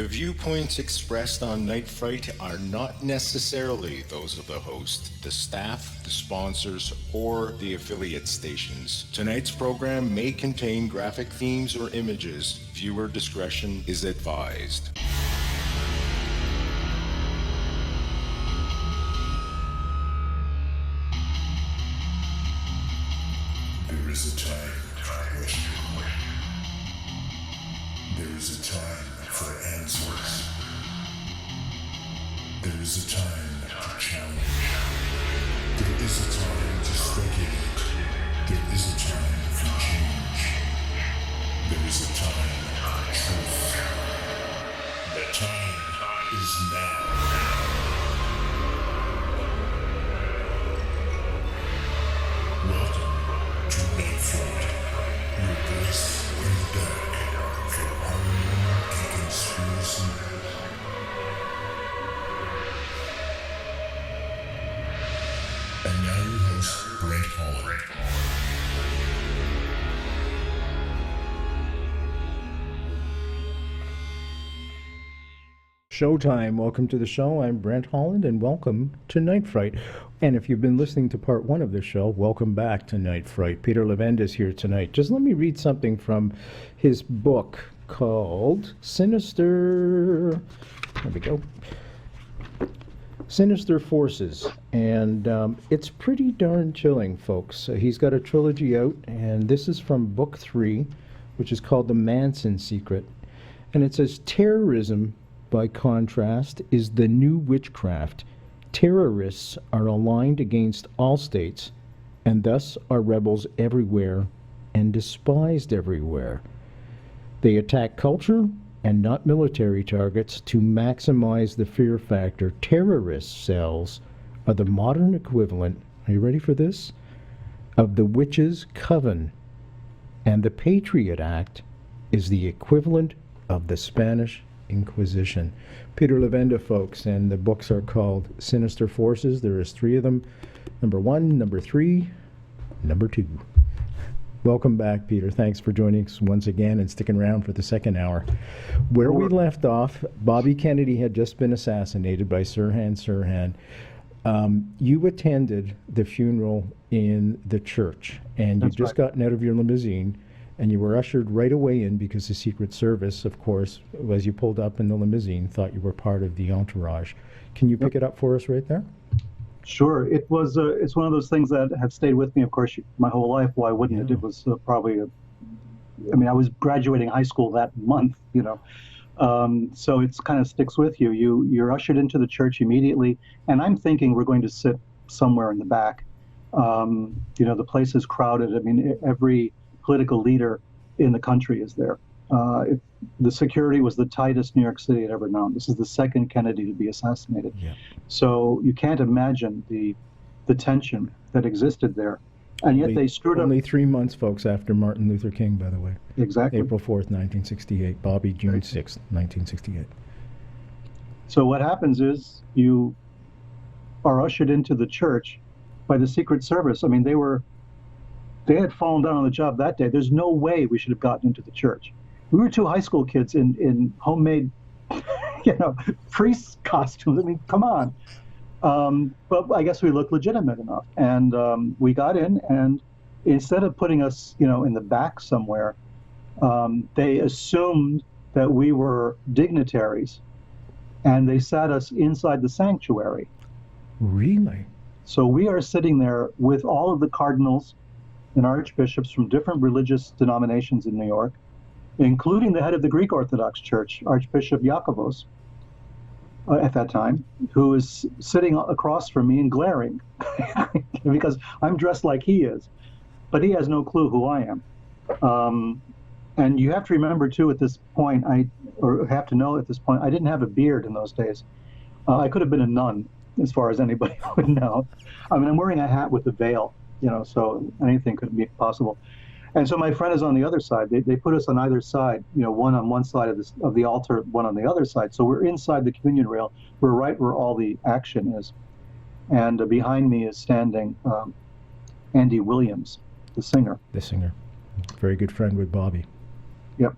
The viewpoints expressed on Night Fright are not necessarily those of the host, the staff, the sponsors, or the affiliate stations. Tonight's program may contain graphic themes or images. Viewer discretion is advised. There is a time for question. There is a time for answers. There is a time to challenge. There is a time to speculate. There is a time for change. There is a time for truth. The time is now. Welcome to Night Fright, your voice in the dark for horror and conspiracy. And now your host, Brent Holland. Showtime. Welcome to the show. I'm Brent Holland, and welcome to Night Fright. And if you've been listening to part one of the show, welcome back to Night Fright. Peter Levenda is here tonight. Just let me read something from his book called Sinister. There we go. Sinister Forces. And it's pretty darn chilling, folks. He's got a trilogy out, and this is from book 3, which is called The Manson Secret. And it says, terrorism, by contrast, is the new witchcraft. Terrorists are aligned against all states, and thus are rebels everywhere and despised everywhere. They attack culture and not military targets to maximize the fear factor. Terrorist cells are the modern equivalent, are you ready for this? Of the witches' coven, and the Patriot Act is the equivalent of the Spanish Inquisition. Peter Levenda, folks, and the books are called Sinister Forces. There is 3 of them. Number 1, number 3, number 2. Welcome back, Peter. Thanks for joining us once again and sticking around for the second hour. Where we left off, Bobby Kennedy had just been assassinated by Sirhan Sirhan. You attended the funeral in the church, and you'd just gotten out of your limousine, and you were ushered right away in because the Secret Service, of course, as you pulled up in the limousine, thought you were part of the entourage. Can you pick it up for us right there? Sure. It was. It's one of those things that have stayed with me, of course, my whole life. Why wouldn't it? It was probably. I mean, I was graduating high school that month, you know, so it's kind of sticks with you. You're ushered into the church immediately, and I'm thinking we're going to sit somewhere in the back. You know, the place is crowded. I mean, every political leader in the country is there. The security was the tightest New York City had ever known. This is the second Kennedy to be assassinated. Yeah. So you can't imagine the tension that existed there. And yet they screwed up. Only 3 months, folks, after Martin Luther King, by the way. Exactly. April 4th, 1968. Bobby, June 6th, 1968. So what happens is you are ushered into the church by the Secret Service. I mean, they had fallen down on the job that day. There's no way we should have gotten into the church. We were 2 high school kids in homemade, you know, priest costumes. I mean, come on. But I guess we looked legitimate enough. And we got in, and instead of putting us, you know, in the back somewhere, they assumed that we were dignitaries, and they sat us inside the sanctuary. Really? So we are sitting there with all of the cardinals and archbishops from different religious denominations in New York, including the head of the Greek Orthodox Church, Archbishop Yakavos, at that time, who is sitting across from me and glaring because I'm dressed like he is, but he has no clue who I am. And you have to remember too, at this point, I didn't have a beard in those days. I could have been a nun, as far as anybody would know. I mean, I'm wearing a hat with a veil, you know, so anything could be possible. And so my friend is on the other side. They put us on either side, you know, one on one side of the altar, one on the other side. So we're inside the communion rail. We're right where all the action is. And behind me is standing Andy Williams, the singer. The singer. Very good friend with Bobby. Yep.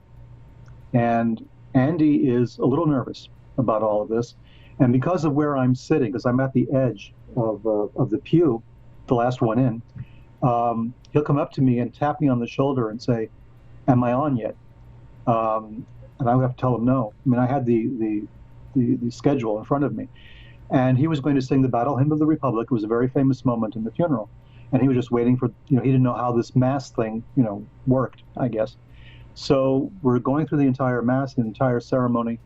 And Andy is a little nervous about all of this. And because of where I'm sitting, because I'm at the edge of the pew, the last one in, he'll come up to me and tap me on the shoulder and say, "Am I on yet?" And I would have to tell him no. I mean, I had the schedule in front of me. And he was going to sing the Battle Hymn of the Republic. It was a very famous moment in the funeral. And he was just waiting for, he didn't know how this Mass thing, worked, I guess. So we're going through the entire Mass, the entire ceremony.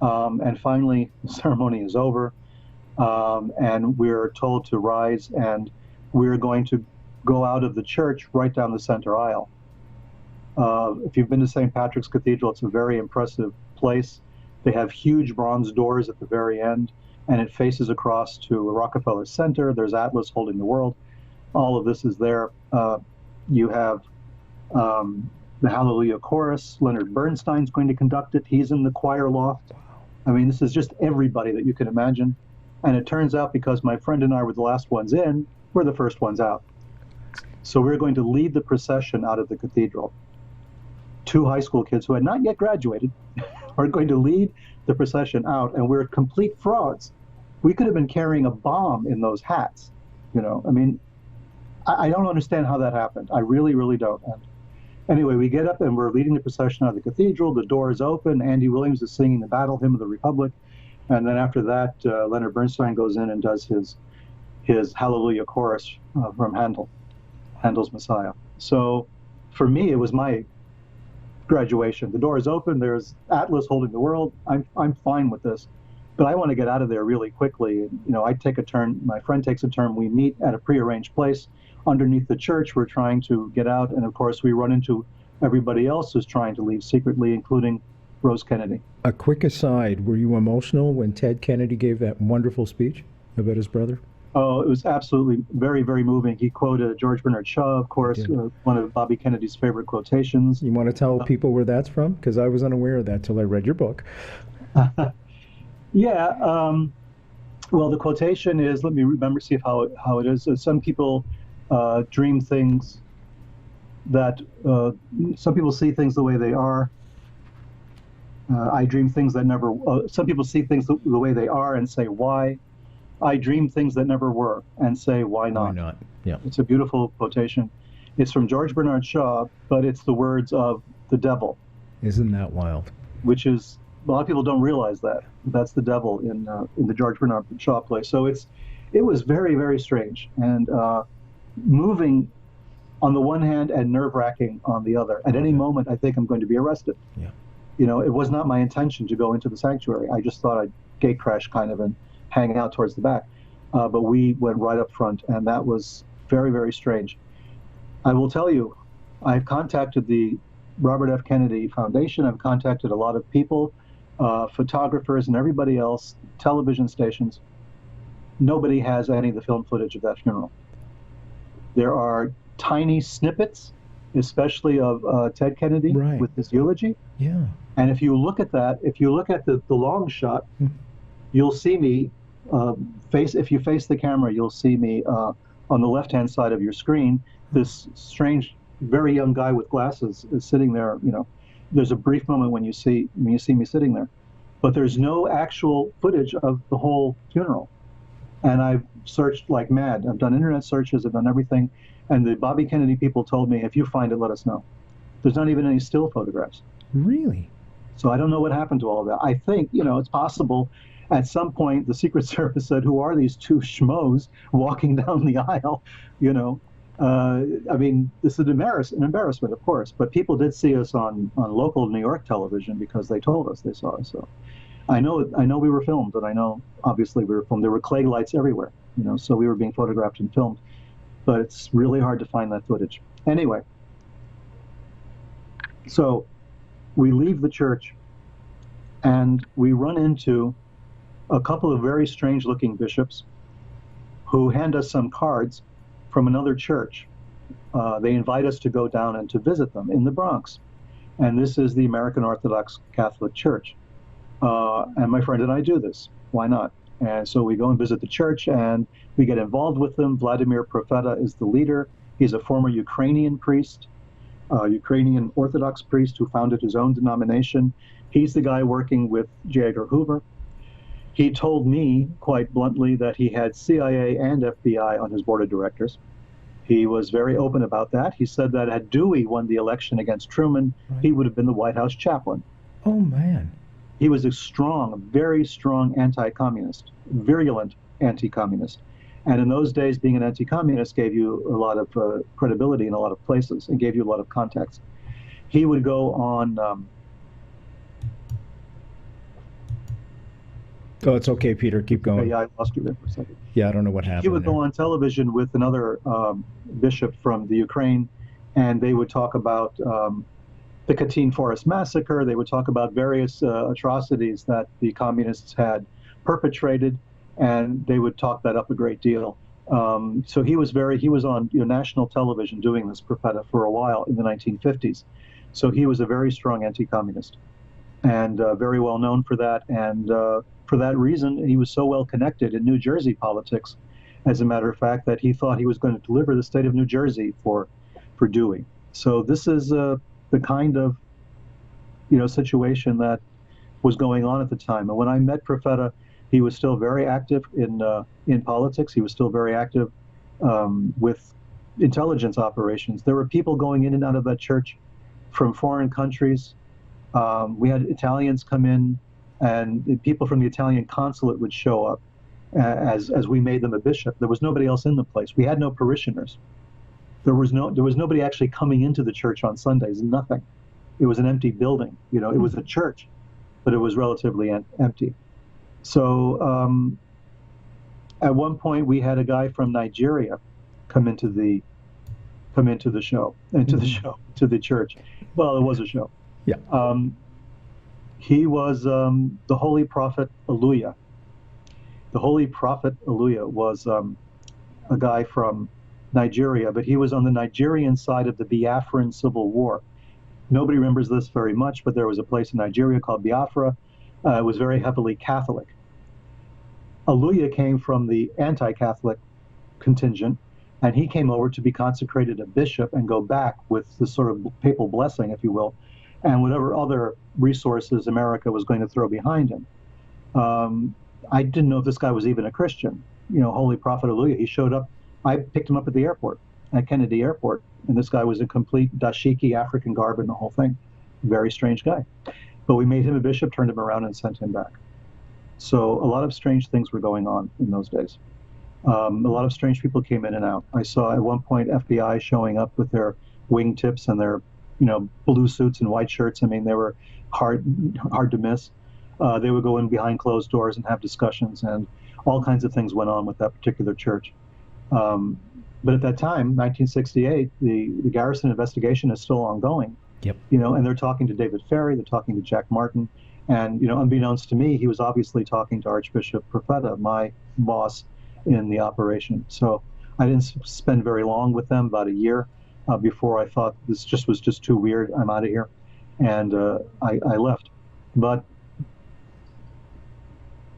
And finally, the ceremony is over. And we're told to rise, and we're going to go out of the church right down the center aisle. If you've been to St. Patrick's Cathedral, it's a very impressive place. They have huge bronze doors at the very end, and it faces across to Rockefeller Center. There's Atlas holding the world. All of this is there. You have the Hallelujah Chorus. Leonard Bernstein's going to conduct it. He's in the choir loft. I mean, this is just everybody that you can imagine. And it turns out, because my friend and I were the last ones in, we're the first ones out. So we're going to lead the procession out of the cathedral. 2 high school kids who had not yet graduated are going to lead the procession out, and we're complete frauds. We could have been carrying a bomb in those hats. I mean, I don't understand how that happened. I really, really don't. And anyway, we get up and we're leading the procession out of the cathedral. The door is open. Andy Williams is singing the Battle Hymn of the Republic. And then after that, Leonard Bernstein goes in and does his Hallelujah Chorus from Handel's Messiah. So for me, it was my graduation. The door is open. There's Atlas holding the world. I'm fine with this, but I want to get out of there really quickly. I take a turn. My friend takes a turn. We meet at a prearranged place underneath the church. We're trying to get out, and of course, we run into everybody else who's trying to leave secretly, including Rose Kennedy. A quick aside: were you emotional when Ted Kennedy gave that wonderful speech about his brother? Oh, it was absolutely very, very moving. He quoted George Bernard Shaw, of course, one of Bobby Kennedy's favorite quotations. You want to tell people where that's from? Because I was unaware of that till I read your book. Yeah. Well, the quotation is, let me remember, see how it is. Some people dream things that, some people see things the way they are. I dream things that never, some people see things the way they are and say, why? I dream things that never were and say, why not? Why not? Yeah. It's a beautiful quotation. It's from George Bernard Shaw, but it's the words of the devil. Isn't that wild? Which is, a lot of people don't realize that. That's the devil in the George Bernard Shaw play. So it was very, very strange and moving on the one hand and nerve-wracking on the other. At any moment, I think I'm going to be arrested. Yeah. It was not my intention to go into the sanctuary. I just thought I'd gate crash kind of and hang out towards the back. But we went right up front, and that was very, very strange. I will tell you, I've contacted the Robert F. Kennedy Foundation. I've contacted a lot of people, photographers and everybody else, television stations. Nobody has any of the film footage of that funeral. There are tiny snippets, especially of Ted Kennedy with his eulogy. Yeah. And if you look at that, if you look at the long shot, you'll see me if you face the camera, you'll see me on the left-hand side of your screen. This strange, very young guy with glasses is sitting there. There's a brief moment when you see me sitting there, but there's no actual footage of the whole funeral. And I've searched like mad. I've done internet searches. I've done everything. And the Bobby Kennedy people told me, if you find it, let us know. There's not even any still photographs. Really? So I don't know what happened to all of that. I think, it's possible at some point the Secret Service said, who are these 2 schmoes walking down the aisle? I mean, this is an embarrassment, of course. But people did see us on local New York television because they told us they saw us. So I know we were filmed, and I know obviously we were filmed. There were Klieg lights everywhere, so we were being photographed and filmed. But it's really hard to find that footage. Anyway, so we leave the church, and we run into a couple of very strange-looking bishops who hand us some cards from another church. They invite us to go down and to visit them in the Bronx. And this is the American Orthodox Catholic Church. And my friend and I do this. Why not? And so we go and visit the church, and we get involved with them. Vladimir Profeta is the leader. He's a former Ukrainian priest. Ukrainian Orthodox priest who founded his own denomination. He's the guy working with J. Edgar Hoover. He told me quite bluntly that he had CIA and FBI on his board of directors. He was very open about that. He said that had Dewey won the election against Truman, he would have been the White House chaplain. Oh, man. He was a very strong anti-communist, virulent anti-communist. And in those days, being an anti-communist gave you a lot of credibility in a lot of places and gave you a lot of context. He would go on... Oh, it's okay, Peter. Keep going. Yeah, I lost you there for a second. Yeah, I don't know what happened. He would go on television with another bishop from the Ukraine, and they would talk about the Katyn Forest massacre. They would talk about various atrocities that the communists had perpetrated, and they would talk that up a great deal. So he was on national television doing this propeta for a while in the 1950s. So he was a very strong anti-communist, and very well known for that. And for that reason, he was so well connected in New Jersey politics, as a matter of fact, that he thought he was going to deliver the state of New Jersey for Dewey. So this is the kind of situation that was going on at the time. And when I met Profeta, he was still very active in politics. He was still very active with intelligence operations. There were people going in and out of that church from foreign countries. We had Italians come in, and people from the Italian consulate would show up as we made them a bishop. There was nobody else in the place. We had no parishioners. There was nobody actually coming into the church on Sundays. Nothing. It was an empty building. It was a church, but it was relatively empty. So at one point we had a guy from Nigeria come into the church. Well, it was a show. Yeah. He was the Holy Prophet Eluya. The Holy Prophet Eluya was a guy from Nigeria, but he was on the Nigerian side of the Biafran Civil War. Nobody remembers this very much, but there was a place in Nigeria called Biafra. It was very heavily Catholic. Eluya came from the anti-Catholic contingent, and he came over to be consecrated a bishop and go back with the sort of papal blessing, if you will, and whatever other resources America was going to throw behind him. I didn't know if this guy was even a Christian. Holy Prophet Eluya, he showed up. I picked him up at the airport, at Kennedy Airport, and this guy was in complete dashiki African garb and the whole thing. Very strange guy. But we made him a bishop, turned him around, and sent him back. So a lot of strange things were going on in those days. A lot of strange people came in and out. I saw at one point FBI showing up with their wingtips and their blue suits and white shirts. I mean, they were hard to miss. They would go in behind closed doors and have discussions, and all kinds of things went on with that particular church. But at that time, 1968, the Garrison investigation is still ongoing. Yep. And they're talking to David Ferry, they're talking to Jack Martin, and unbeknownst to me, he was obviously talking to Archbishop Profeta, my boss in the operation. So I didn't spend very long with them, about a year, before I thought this was just too weird. I'm out of here, and I left. But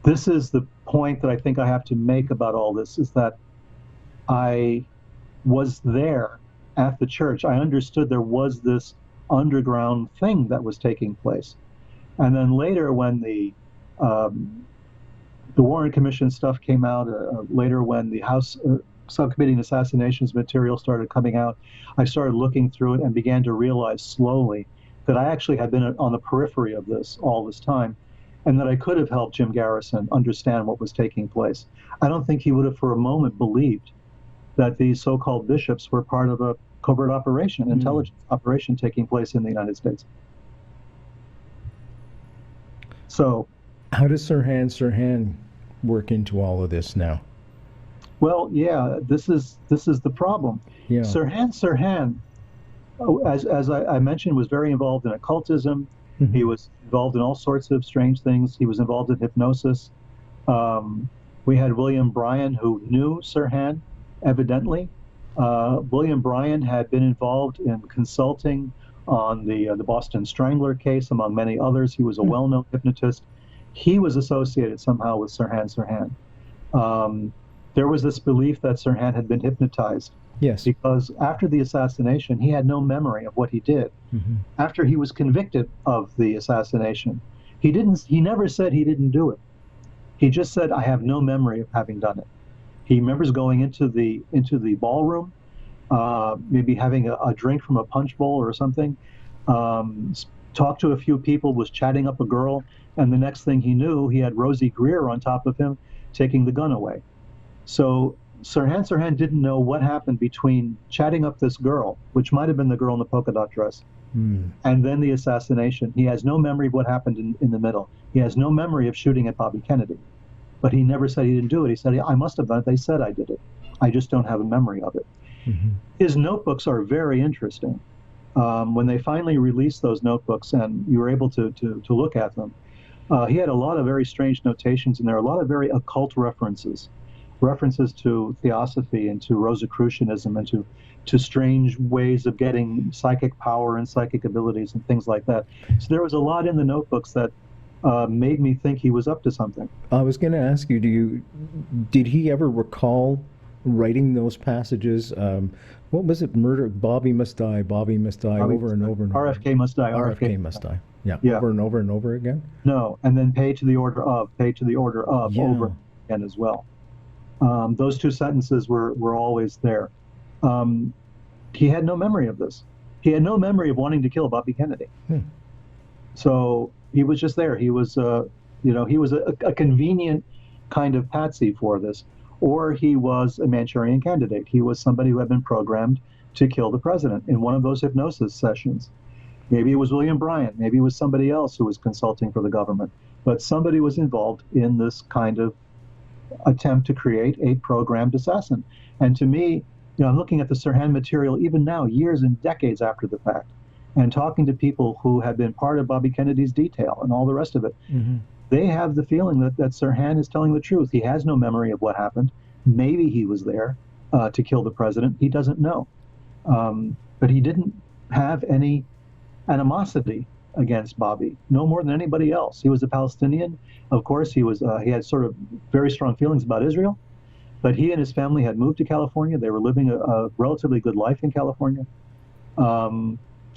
this is the point that I think I have to make about all this, is that I was there at the church. I understood there was this underground thing that was taking place. And then later, when the Warren Commission stuff came out, later when the House Subcommittee on Assassinations material started coming out, I started looking through it and began to realize slowly that I actually had been on the periphery of this all this time, and that I could have helped Jim Garrison understand what was taking place. I don't think he would have for a moment believed that these so-called bishops were part of a covert operation, intelligence operation taking place in the United States. So, how does Sirhan work into all of this now? Well, yeah, this is the problem. Yeah. Sirhan, as I mentioned, was very involved in occultism. Mm-hmm. He was involved in all sorts of strange things. He was involved in hypnosis. We had William Bryan, who knew Sirhan, evidently. William Bryan had been involved in consulting on the Boston Strangler case, among many others. He was a well-known hypnotist. He was associated somehow with Sirhan. There was this belief that Sirhan had been hypnotized Yes. because after the assassination, he had no memory of what he did. Mm-hmm. After he was convicted of the assassination, he never said he didn't do it. He just said, I have no memory of having done it. He remembers going into the ballroom, maybe having a drink from a punch bowl or something, talked to a few people, was chatting up a girl, and the next thing he knew, he had Rosie Greer on top of him, taking the gun away. So Sirhan didn't know what happened between chatting up this girl, which might have been the girl in the polka dot dress, and then the assassination. He has no memory of what happened in the middle. He has no memory of shooting at Bobby Kennedy. But he never said he didn't do it. He said, I must have done it. They said I did it. I just don't have a memory of it. Mm-hmm. His notebooks are very interesting. When they finally released those notebooks and you were able to look at them, he had a lot of very strange notations, and there are a lot of very occult references to theosophy and to Rosicrucianism and to strange ways of getting psychic power and psychic abilities and things like that. So there was a lot in the notebooks that made me think he was up to something. I was going to ask you, did he ever recall writing those passages? What was it? Murder, Bobby must die, Bobby must die, over and over and over. RFK must die, RFK must die. Yeah, over and over and over again? No, and then pay to the order of, Yeah. over again as well. Those two sentences were always there. He had no memory of this. He had no memory of wanting to kill Bobby Kennedy. So he was just there. He was, he was a convenient kind of patsy for this. Or he was a Manchurian candidate. He was somebody who had been programmed to kill the president in one of those hypnosis sessions. Maybe it was William Bryant. Maybe it was somebody else who was consulting for the government. But somebody was involved in this kind of attempt to create a programmed assassin. And to me, I'm looking at the Sirhan material even now, years and decades after the fact, and talking to people who have been part of Bobby Kennedy's detail and all the rest of it. Mm-hmm. They have the feeling that Sirhan is telling the truth. He has no memory of what happened. Maybe he was there to kill the president. He doesn't know. But he didn't have any animosity against Bobby, no more than anybody else. He was a Palestinian. Of course, he had sort of very strong feelings about Israel. But he and his family had moved to California. They were living a relatively good life in California.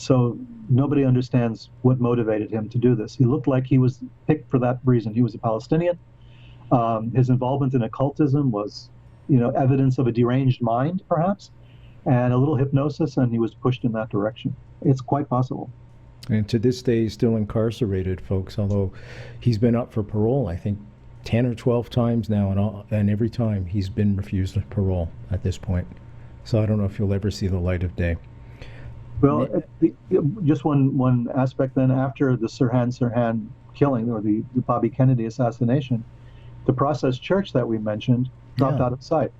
So nobody understands what motivated him to do this. He looked like he was picked for that reason. He was a Palestinian. His involvement in occultism was, evidence of a deranged mind, perhaps, and a little hypnosis, and he was pushed in that direction. It's quite possible. And to this day, he's still incarcerated, folks, although he's been up for parole, I think, 10 or 12 times now, and every time he's been refused parole at this point. So I don't know if he'll ever see the light of day. Well, just one aspect then, after the Sirhan killing, or the Bobby Kennedy assassination, the Process Church that we mentioned dropped out of sight.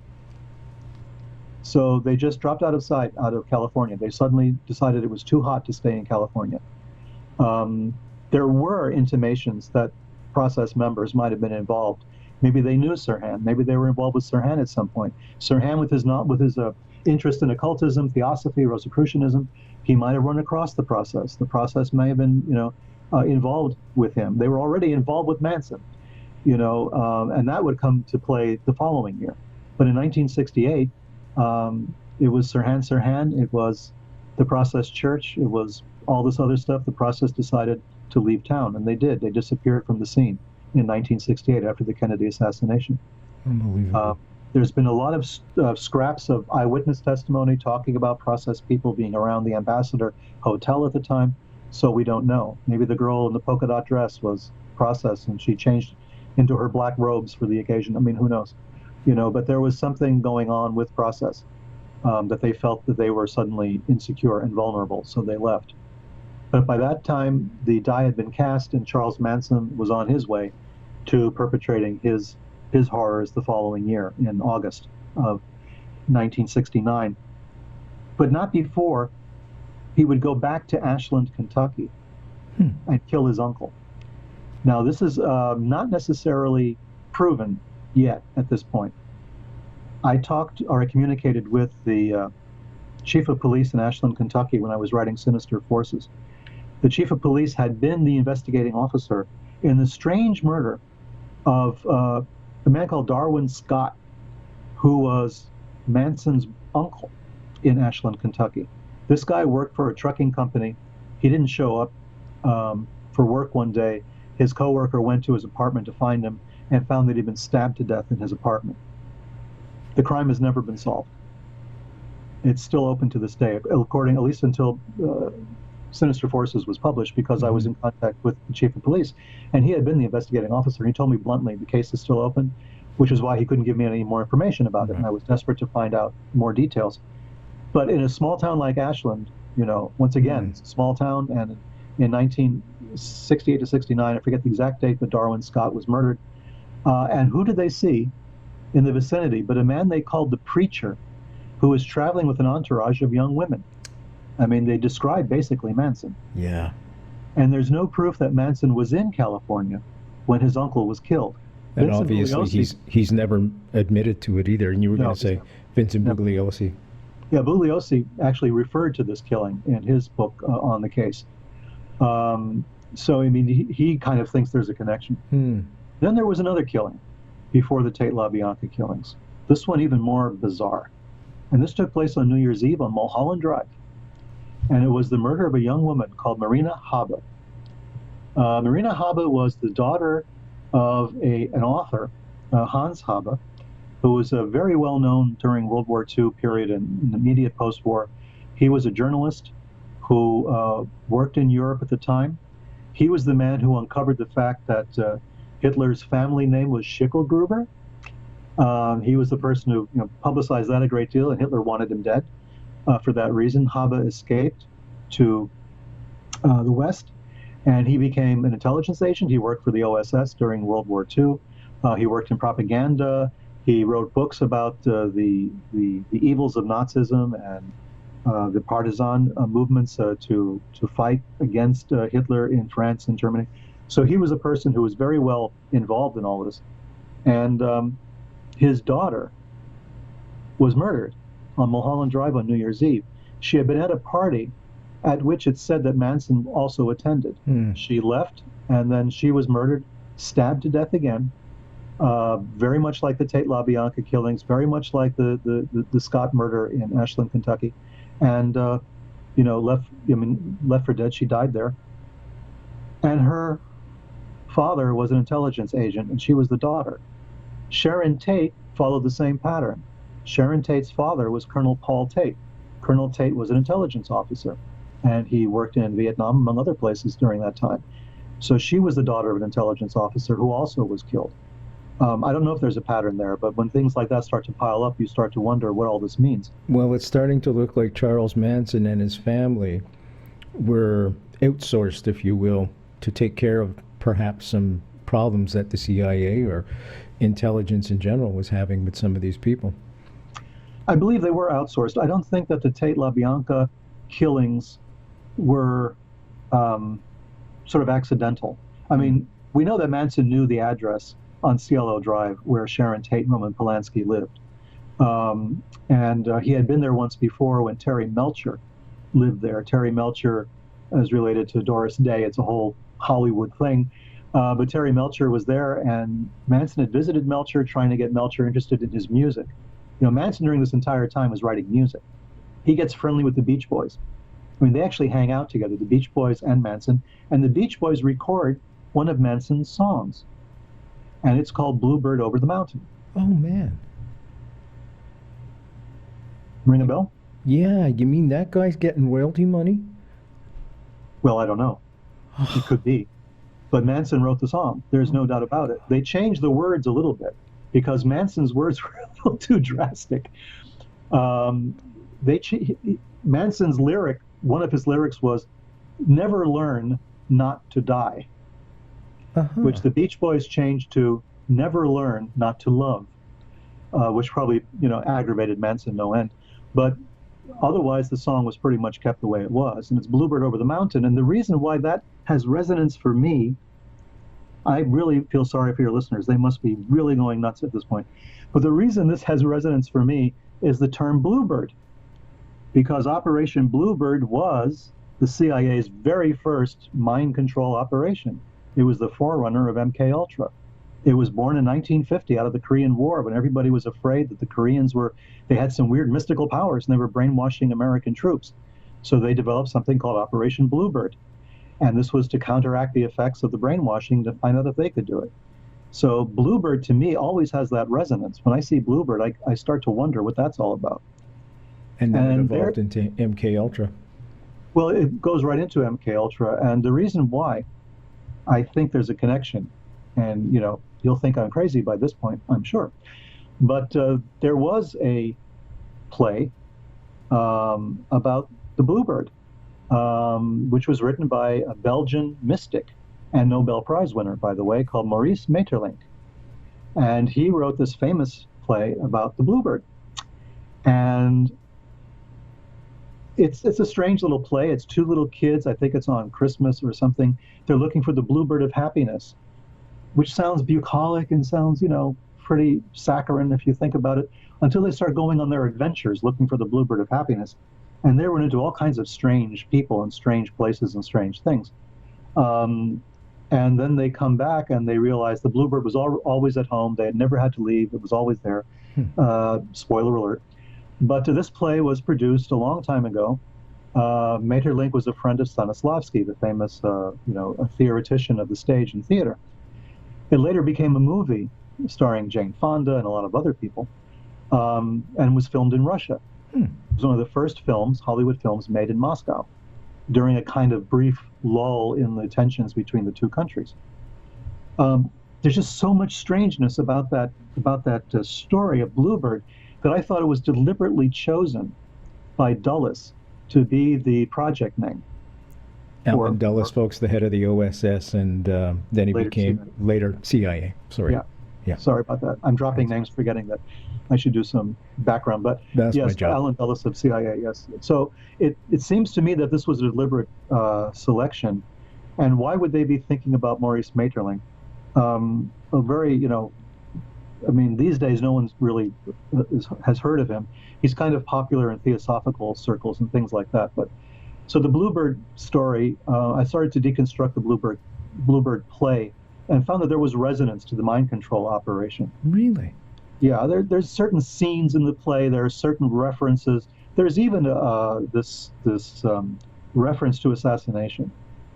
So they just dropped out of sight out of California. They suddenly decided it was too hot to stay in California. There were intimations that Process members might have been involved. Maybe they knew Sirhan. Maybe they were involved with Sirhan at some point. Sirhan, with his interest in occultism, theosophy, Rosicrucianism, he might have run across the Process. The Process may have been, involved with him. They were already involved with Manson, and that would come to play the following year. But in 1968, it was Sirhan. It was the Process Church. It was all this other stuff. The Process decided to leave town, and they did. They disappeared from the scene in 1968 after the Kennedy assassination. Unbelievable. There's been a lot of scraps of eyewitness testimony talking about Process people being around the Ambassador Hotel at the time, so we don't know. Maybe the girl in the polka dot dress was Process, and she changed into her black robes for the occasion. I mean, who knows? But there was something going on with Process that they felt that they were suddenly insecure and vulnerable, so they left. But by that time, the die had been cast, and Charles Manson was on his way to perpetrating his horrors the following year in August of 1969. But not before he would go back to Ashland, Kentucky, and kill his uncle. Now, this is not necessarily proven yet at this point. I communicated with the chief of police in Ashland, Kentucky when I was writing Sinister Forces. The chief of police had been the investigating officer in the strange murder of a man called Darwin Scott, who was Manson's uncle in Ashland, Kentucky. This guy worked for a trucking company. He didn't show up for work one day. His coworker went to his apartment to find him and found that he'd been stabbed to death in his apartment. The crime has never been solved. It's still open to this day, according at least until Sinister Forces was published, because I was in contact with the chief of police, and he had been the investigating officer. He told me bluntly the case is still open, which is why he couldn't give me any more information about it, and I was desperate to find out more details. But in a small town like Ashland, you know, once again, it's a small town, and in 1968 to 69, I forget the exact date, but Darwin Scott was murdered. And who did they see in the vicinity but a man they called the Preacher, who was traveling with an entourage of young women? I mean, they described basically Manson. Yeah. And there's no proof that Manson was in California when his uncle was killed. And Vincent obviously Bugliosi, he's never admitted to it either. And you were going to say Vincent Bugliosi. Yeah, Bugliosi actually referred to this killing in his book on the case. So, I mean, he kind of thinks there's a connection. Then there was another killing before the Tate LaBianca killings. This one even more bizarre. And this took place on New Year's Eve on Mulholland Drive. And it was the murder of a young woman called Marina Habe. Marina Habe was the daughter of an author, Hans Habe, who was very well known during World War II period and in the immediate post-war. He was a journalist who worked in Europe at the time. He was the man who uncovered the fact that Hitler's family name was Schicklgruber. He was the person who publicized that a great deal, and Hitler wanted him dead. For that reason, Habe escaped to the West, and he became an intelligence agent. He worked for the OSS during World War II. He worked in propaganda. He wrote books about the evils of Nazism and the partisan movements to fight against Hitler in France and Germany. So he was a person who was very well involved in all this. And his daughter was murdered on Mulholland Drive on New Year's Eve. She had been at a party at which it said that Manson also attended. She left, and then she was murdered, stabbed to death again, very much like the Tate LaBianca killings, very much like the Scott murder in Ashland, Kentucky, and left for dead. She died there, and her father was an intelligence agent, and she was the daughter. Sharon Tate followed the same pattern. Sharon Tate's father was Colonel Paul Tate. Colonel Tate was an intelligence officer, and he worked in Vietnam, among other places, during that time. So she was the daughter of an intelligence officer who also was killed. I don't know if there's a pattern there, but when things like that start to pile up, you start to wonder what all this means. Well, it's starting to look like Charles Manson and his family were outsourced, if you will, to take care of perhaps some problems that the CIA or intelligence in general was having with some of these people. I believe they were outsourced. I don't think that the Tate LaBianca killings were sort of accidental. I mean, we know that Manson knew the address on CLO Drive where Sharon Tate and Roman Polanski lived. And he had been there once before when Terry Melcher lived there. Terry Melcher is related to Doris Day. It's a whole Hollywood thing. But Terry Melcher was there, and Manson had visited Melcher, trying to get Melcher interested in his music. Manson during this entire time was writing music. He gets friendly with the Beach Boys. I mean, they actually hang out together, the Beach Boys and Manson, and the Beach Boys record one of Manson's songs, and it's called Bluebird Over the Mountain. Oh, man. Ring a bell? Yeah, you mean that guy's getting royalty money? Well, I don't know. It could be. But Manson wrote the song. There's no doubt about it. They changed the words a little bit because Manson's words were a little too drastic. Manson's lyric, one of his lyrics was, "Never learn not to die," which the Beach Boys changed to "Never learn not to love," which probably, aggravated Manson no end. But otherwise, the song was pretty much kept the way it was, and it's Bluebird Over the Mountain. And the reason why that has resonance for me, I really feel sorry for your listeners. They must be really going nuts at this point. But the reason this has resonance for me is the term Bluebird, because Operation Bluebird was the CIA's very first mind control operation. It was the forerunner of MK Ultra. It was born in 1950 out of the Korean War when everybody was afraid that the Koreans they had some weird mystical powers and they were brainwashing American troops. So they developed something called Operation Bluebird. And this was to counteract the effects of the brainwashing to find out if they could do it. So Bluebird to me always has that resonance. When I see Bluebird, I start to wonder what that's all about. And then it evolved into MK Ultra. Well, it goes right into MK Ultra, and the reason why I think there's a connection, and you'll think I'm crazy by this point, I'm sure, but there was a play about the Bluebird, which was written by a Belgian mystic and Nobel Prize winner, by the way, called Maurice Maeterlinck, and he wrote this famous play about the Bluebird, and it's a strange little play. It's two little kids. I think it's on Christmas or something. They're looking for the Bluebird of happiness, which sounds bucolic and sounds, pretty saccharine if you think about it, until they start going on their adventures looking for the Bluebird of happiness. And they run into all kinds of strange people and strange places and strange things. And then they come back and they realize the Bluebird was always at home. They had never had to leave. It was always there. Spoiler alert. But this play was produced a long time ago. Maeterlinck was a friend of Stanislavski, the famous, a theoretician of the stage and theater. It later became a movie starring Jane Fonda and a lot of other people, and was filmed in Russia. It was one of the first Hollywood films made in Moscow, during a kind of brief lull in the tensions between the two countries. There's just so much strangeness about that story of Bluebird that I thought it was deliberately chosen by Dulles to be the project name. Alan Dulles, folks, the head of the OSS, and then he became later CIA. Sorry. Yeah. Sorry about that. I'm dropping names, forgetting that I should do some background. But that's yes, my job. Alan Dulles of CIA, yes. So it seems to me that this was a deliberate selection. And why would they be thinking about Maurice Maeterlinck? A very, these days no one's really has heard of him. He's kind of popular in theosophical circles and things like that. But so the Bluebird story, I started to deconstruct the Bluebird play, and found that there was resonance to the mind control operation. Really? Yeah, there's certain scenes in the play. There are certain references. There's even this reference to assassination.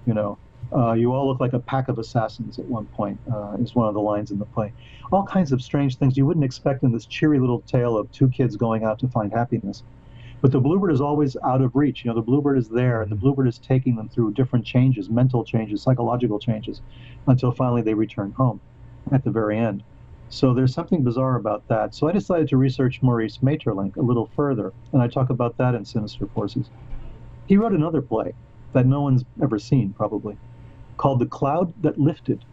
You all look like a pack of assassins at one point, is one of the lines in the play. All kinds of strange things you wouldn't expect in this cheery little tale of two kids going out to find happiness. But the Bluebird is always out of reach. The Bluebird is there, and the Bluebird is taking them through different changes, mental changes, psychological changes, until finally they return home at the very end. So there's something bizarre about that. So I decided to research Maurice Maeterlinck a little further, and I talk about that in Sinister Forces. He wrote another play that no one's ever seen, probably, called The Cloud That Lifted.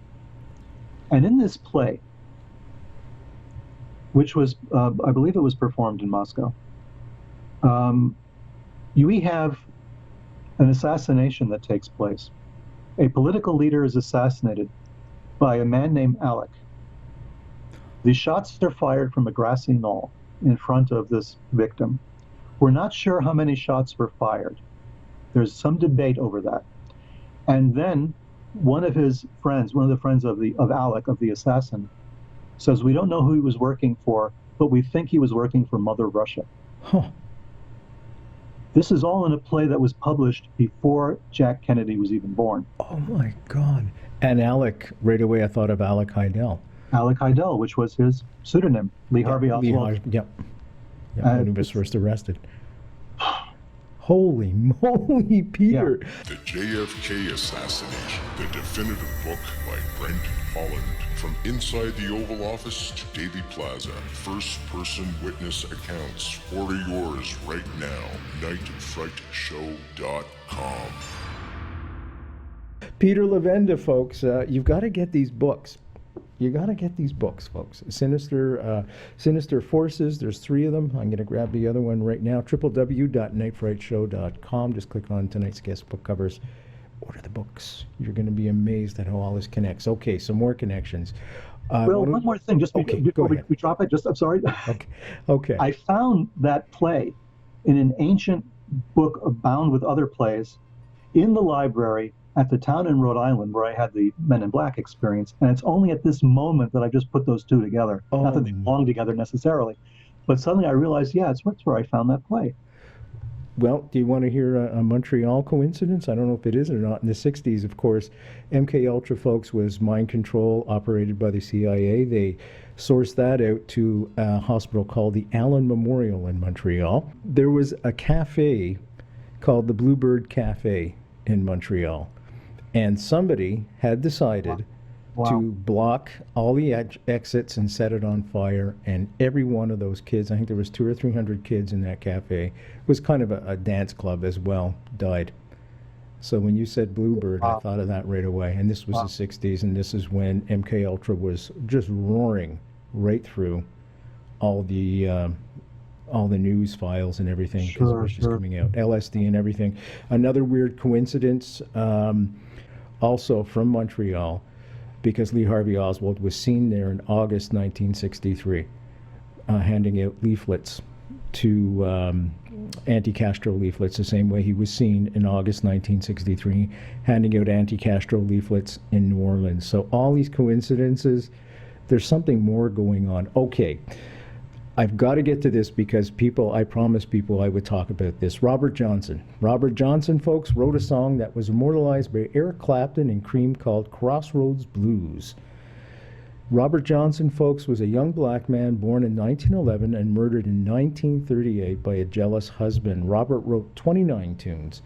And in this play, which was, I believe it was performed in Moscow, we have an assassination that takes place. A political leader is assassinated by a man named Alec. The shots are fired from a grassy knoll in front of this victim. We're not sure how many shots were fired. There's some debate over that. And then one of the friends of Alec, of the assassin, says, we don't know who he was working for, but we think he was working for Mother Russia. Huh. This is all in a play that was published before Jack Kennedy was even born. Oh my God. And Alec, right away I thought of Alec Heidel. Alec Heidel, which was his pseudonym, Lee Harvey Oswald. Yep. When he was first arrested. Holy moly, Peter. Yeah. The JFK Assassination, the definitive book by Brent Holland. From inside the Oval Office to Dealey Plaza, first-person witness accounts. Order yours right now. nightfrightshow.com. Peter Levenda, folks, you've got to get these books. You got to get these books, folks. Sinister Forces, there's 3 of them. I'm going to grab the other one right now. www.nightfrightshow.com. Just click on tonight's guest book covers. Order the books. You're going to be amazed at how all this connects. Okay, some more connections. One more thing, just before we drop it. I'm sorry. Okay. I found that play in an ancient book bound with other plays in the library at the town in Rhode Island where I had the Men in Black experience. And it's only at this moment that I just put those two together. Not that they belong together necessarily, but suddenly I realized, yeah, it's where I found that play. Well, do you want to hear a Montreal coincidence? I don't know if it is or not. In the 60s, of course, MK Ultra, folks, was mind control operated by the CIA. They sourced that out to a hospital called the Allen Memorial in Montreal. There was a cafe called the Bluebird Cafe in Montreal, and somebody had decided to block all the exits and set it on fire, and every one of those kids, I think there was 200 or 300 kids in that cafe, it was kind of a dance club as well, died. So when you said Bluebird, I thought of that right away. And this was the 60s, and this is when MK Ultra was just roaring right through all the news files and everything, because it was just coming out, LSD and everything. Another weird coincidence, also from Montreal, because Lee Harvey Oswald was seen there in August 1963, handing out leaflets to anti-Castro leaflets, the same way he was seen in August 1963, handing out anti-Castro leaflets in New Orleans. So all these coincidences, there's something more going on. Okay, I've got to get to this because I promised people I would talk about this. Robert Johnson. Robert Johnson, folks, wrote a song that was immortalized by Eric Clapton and Cream called Crossroads Blues. Robert Johnson, folks, was a young black man born in 1911 and murdered in 1938 by a jealous husband. Robert wrote 29 tunes.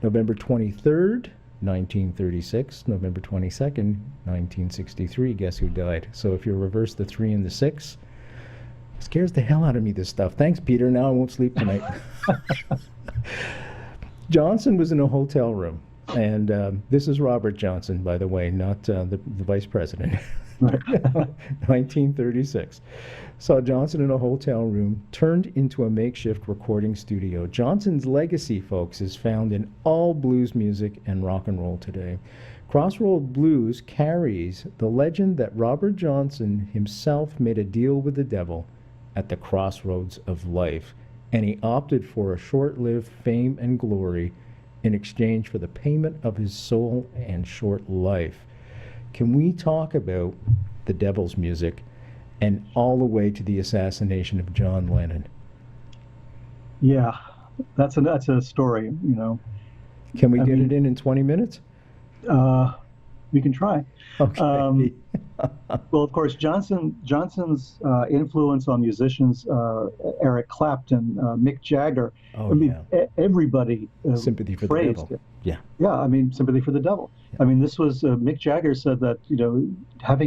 November 23rd, 1936, November 22nd, 1963, guess who died? So if you reverse the 3 and the 6, scares the hell out of me, this stuff. Thanks, Peter. Now I won't sleep tonight. Johnson was in a hotel room. And this is Robert Johnson, by the way, not the vice president. 1936. Saw Johnson in a hotel room, turned into a makeshift recording studio. Johnson's legacy, folks, is found in all blues music and rock and roll today. Crossroads Blues carries the legend that Robert Johnson himself made a deal with the devil at the crossroads of life, and he opted for a short-lived fame and glory in exchange for the payment of his soul and short life. Can we talk about the devil's music and all the way to the assassination of John Lennon? Yeah, that's a story, you know. Can we get it in 20 minutes? We can try. Okay. Well, of course, Johnson's influence on musicians, Eric Clapton, Mick Jagger. Everybody sympathy for the devil. It. Yeah. Yeah, I mean, sympathy for the devil. Yeah. I mean, this was Mick Jagger said that, you know,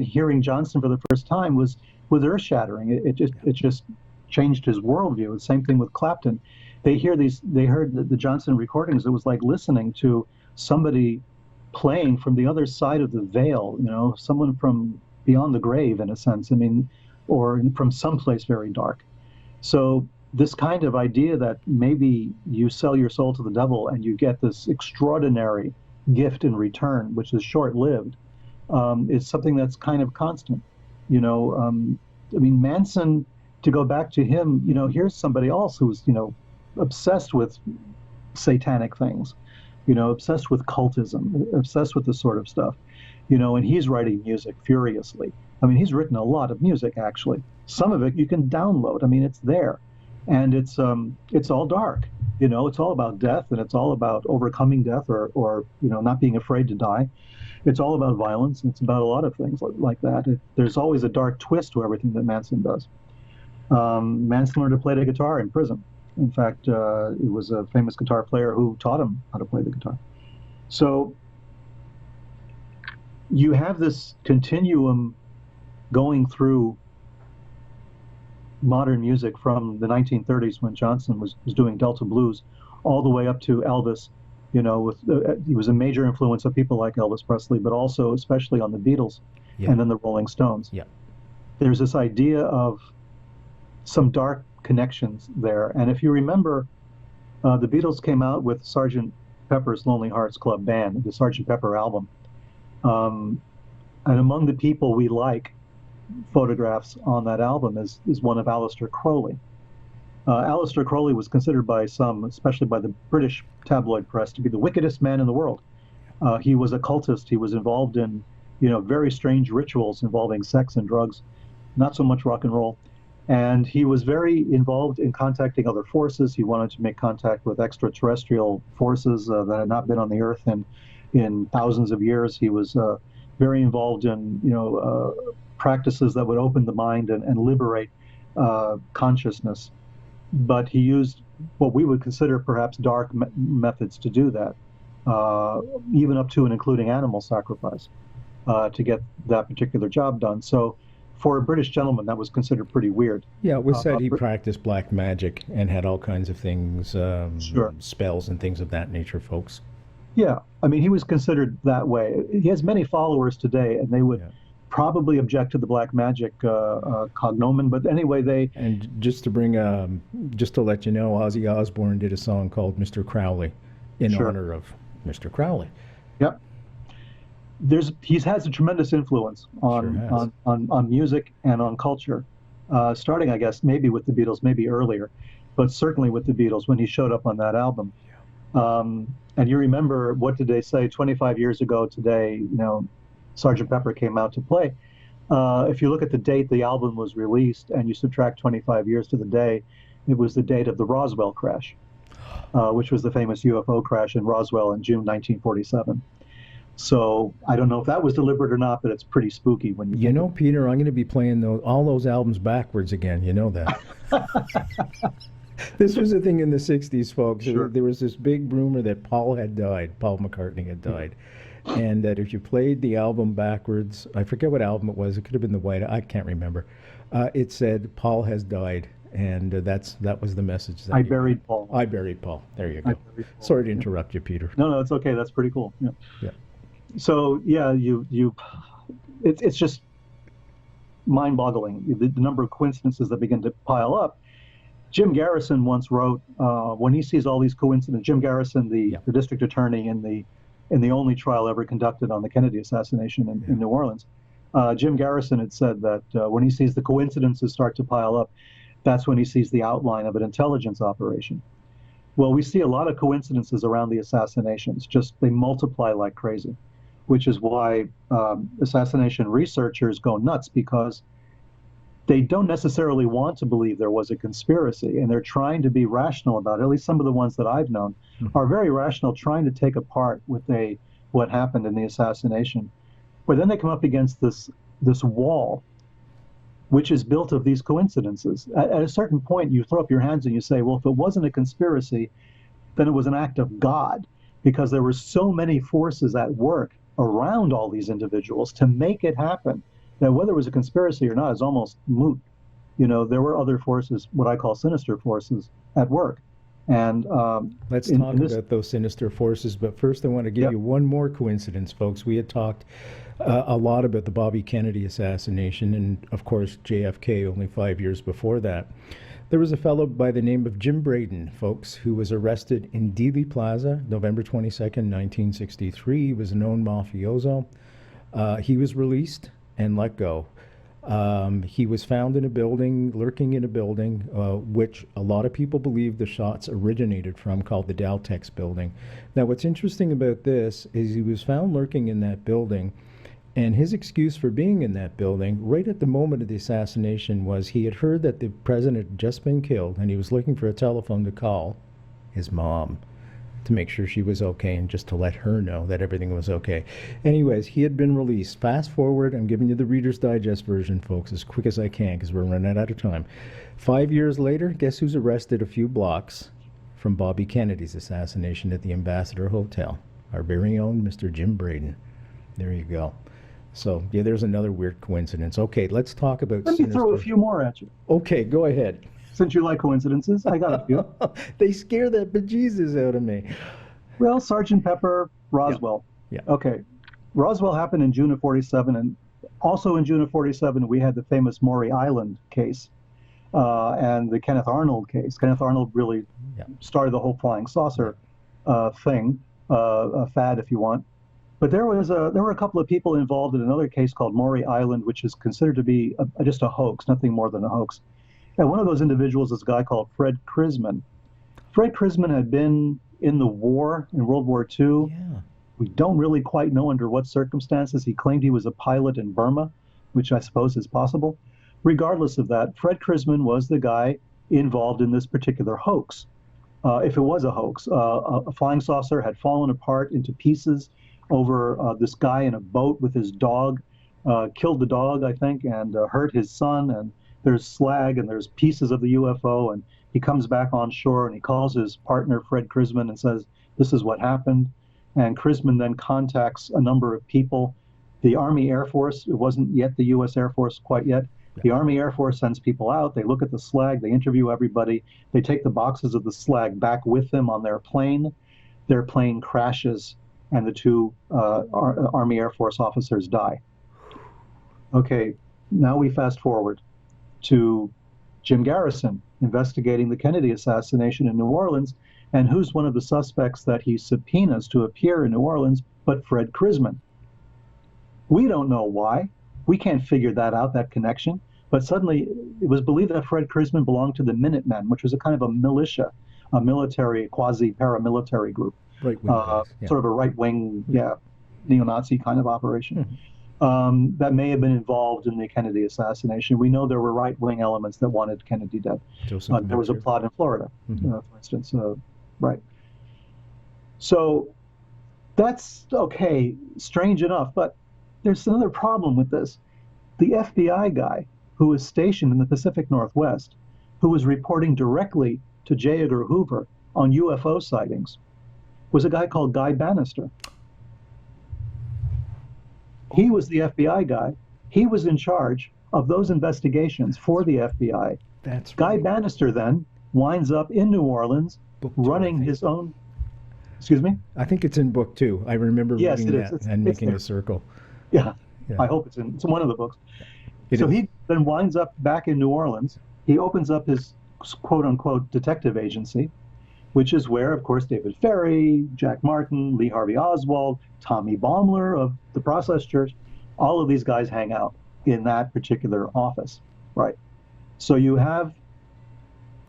hearing Johnson for the first time was earth-shattering. It just changed his worldview. The same thing with Clapton. They heard the Johnson recordings. It was like listening to somebody playing from the other side of the veil, you know, someone from beyond the grave, in a sense, I mean, or from someplace very dark. So this kind of idea that maybe you sell your soul to the devil and you get this extraordinary gift in return, which is short-lived, is something that's kind of constant. You know, I mean, Manson, to go back to him, you know, here's somebody else who's, you know, obsessed with satanic things, you know, obsessed with cultism, obsessed with this sort of stuff, you know, and he's writing music furiously. I mean, he's written a lot of music, actually. Some of it you can download. I mean, it's there. And it's all dark, you know, it's all about death, and it's all about overcoming death or you know, not being afraid to die. It's all about violence, and it's about a lot of things like that. There's always a dark twist to everything that Manson does. Manson learned to play the guitar in prison. In fact, it was a famous guitar player who taught him how to play the guitar. So you have this continuum going through modern music from the 1930s when Johnson was doing Delta blues, all the way up to Elvis. You know, he was a major influence of people like Elvis Presley, but also especially on the Beatles and then the Rolling Stones. Yeah. There's this idea of some dark connections there. And if you remember, the Beatles came out with Sgt. Pepper's Lonely Hearts Club Band, the Sgt. Pepper album. And among the people we like photographs on that album is one of Aleister Crowley. Aleister Crowley was considered by some, especially by the British tabloid press, to be the wickedest man in the world. He was a cultist. He was involved in, very strange rituals involving sex and drugs, not so much rock and roll. And he was very involved in contacting other forces. He wanted to make contact with extraterrestrial forces that had not been on the Earth in thousands of years. He was very involved in, practices that would open the mind and liberate consciousness. But he used what we would consider perhaps dark methods to do that, even up to and including animal sacrifice, to get that particular job done. So for a British gentleman, that was considered pretty weird. Yeah, it was said he practiced black magic and had all kinds of things, Sure. spells and things of that nature, folks. Yeah, I mean, he was considered that way. He has many followers today, and they would probably object to the black magic cognomen. But anyway, And just to let you know, Ozzy Osbourne did a song called Mr. Crowley in honor of Mr. Crowley. Yep. He has a tremendous influence on music and on culture, starting, I guess, maybe with the Beatles, maybe earlier, but certainly with the Beatles when he showed up on that album. And you remember, what did they say 25 years ago today? Sgt. Pepper came out to play. If you look at the date the album was released and you subtract 25 years to the day, it was the date of the Roswell crash, which was the famous UFO crash in Roswell in June 1947. So I don't know if that was deliberate or not, but it's pretty spooky when you Peter, I'm going to be playing all those albums backwards again. You know that. This was a thing in the 60s, folks. Sure. There was this big rumor that Paul McCartney had died. And that if you played the album backwards, I forget what album it was, it could have been the White, I can't remember. It said, Paul has died. And that was the message. I buried Paul. I buried Paul. There you go. Sorry to interrupt you, Peter. No, it's okay. That's pretty cool. Yeah. So yeah, it's just mind-boggling, the number of coincidences that begin to pile up. Jim Garrison once wrote, when he sees all these coincidences, Jim Garrison, the district attorney in the only trial ever conducted on the Kennedy assassination in New Orleans, Jim Garrison had said that when he sees the coincidences start to pile up, that's when he sees the outline of an intelligence operation. Well, we see a lot of coincidences around the assassinations. Just they multiply like crazy, which is why assassination researchers go nuts, because they don't necessarily want to believe there was a conspiracy, and they're trying to be rational about it. At least some of the ones that I've known are very rational, trying to take apart what happened in the assassination. But then they come up against this wall, which is built of these coincidences. At a certain point, you throw up your hands and you say, well, if it wasn't a conspiracy, then it was an act of God, because there were so many forces at work around all these individuals to make it happen. Now, whether it was a conspiracy or not is almost moot. There were other forces, what I call sinister forces, at work. And let's talk about those sinister forces. But first, I want to give you one more coincidence, folks. We had talked a lot about the Bobby Kennedy assassination, and of course JFK only 5 years before that. There was a fellow by the name of Jim Braden, folks, who was arrested in Dealey Plaza, November 22nd, 1963. He was a known mafioso. He was released and let go. He was found in a building, lurking in a building, which a lot of people believe the shots originated from, called the Daltex building. Now, what's interesting about this is he was found lurking in that building, and his excuse for being in that building right at the moment of the assassination was he had heard that the president had just been killed, and he was looking for a telephone to call his mom to make sure she was okay and just to let her know that everything was okay. Anyways, he had been released. Fast forward, I'm giving you the Reader's Digest version, folks, as quick as I can because we're running out of time. 5 years later, guess who's arrested a few blocks from Bobby Kennedy's assassination at the Ambassador Hotel? Our very own Mr. Jim Braden. There you go. So, yeah, there's another weird coincidence. Okay, let's talk about Let me throw a few more at you. Okay, go ahead. Since you like coincidences, I got a few. They scare the bejesus out of me. Well, Sgt. Pepper, Roswell. Yeah. Okay. Roswell happened in June of 47, and also in June of 47, we had the famous Maury Island case and the Kenneth Arnold case. Kenneth Arnold really started the whole flying saucer thing, a fad, if you want. But there were a couple of people involved in another case called Maury Island, which is considered to be just a hoax, nothing more than a hoax. And one of those individuals is a guy called Fred Krisman. Fred Krisman had been in the war, in World War II, We don't really quite know under what circumstances. He claimed he was a pilot in Burma, which I suppose is possible. Regardless of that, Fred Krisman was the guy involved in this particular hoax. If it was a hoax, a flying saucer had fallen apart into pieces over this guy in a boat with his dog, killed the dog, I think, and hurt his son. And there's slag and there's pieces of the UFO. And he comes back on shore and he calls his partner, Fred Krisman, and says, this is what happened. And Krisman then contacts a number of people. The Army Air Force, it wasn't yet the U.S. Air Force quite yet. The Army Air Force sends people out. They look at the slag. They interview everybody. They take the boxes of the slag back with them on their plane. Their plane crashes, and the two Army Air Force officers die. Okay, now we fast forward to Jim Garrison investigating the Kennedy assassination in New Orleans. And who's one of the suspects that he subpoenas to appear in New Orleans but Fred Krisman? We don't know why. We can't figure that out, that connection. But suddenly it was believed that Fred Krisman belonged to the Minutemen, which was a kind of a militia, a military, quasi-paramilitary group. Right-wing sort of a right-wing, neo-Nazi kind of operation. That may have been involved in the Kennedy assassination. We know there were right-wing elements that wanted Kennedy dead. There was a plot in Florida, for instance. Right. So that's okay, strange enough, but there's another problem with this. The FBI guy who was stationed in the Pacific Northwest, who was reporting directly to J. Edgar Hoover on UFO sightings, was a guy called Guy Bannister. He was the FBI guy. He was in charge of those investigations for the FBI. That's Guy right. Bannister then winds up in New Orleans running his own. Excuse me? I think it's in book 2. I remember reading that and making a circle. Yeah, I hope it's in one of the books. So he then winds up back in New Orleans. He opens up his quote-unquote detective agency, which is where, of course, David Ferry, Jack Martin, Lee Harvey Oswald, Tommy Baumler of the Process Church, all of these guys hang out in that particular office, right? So you have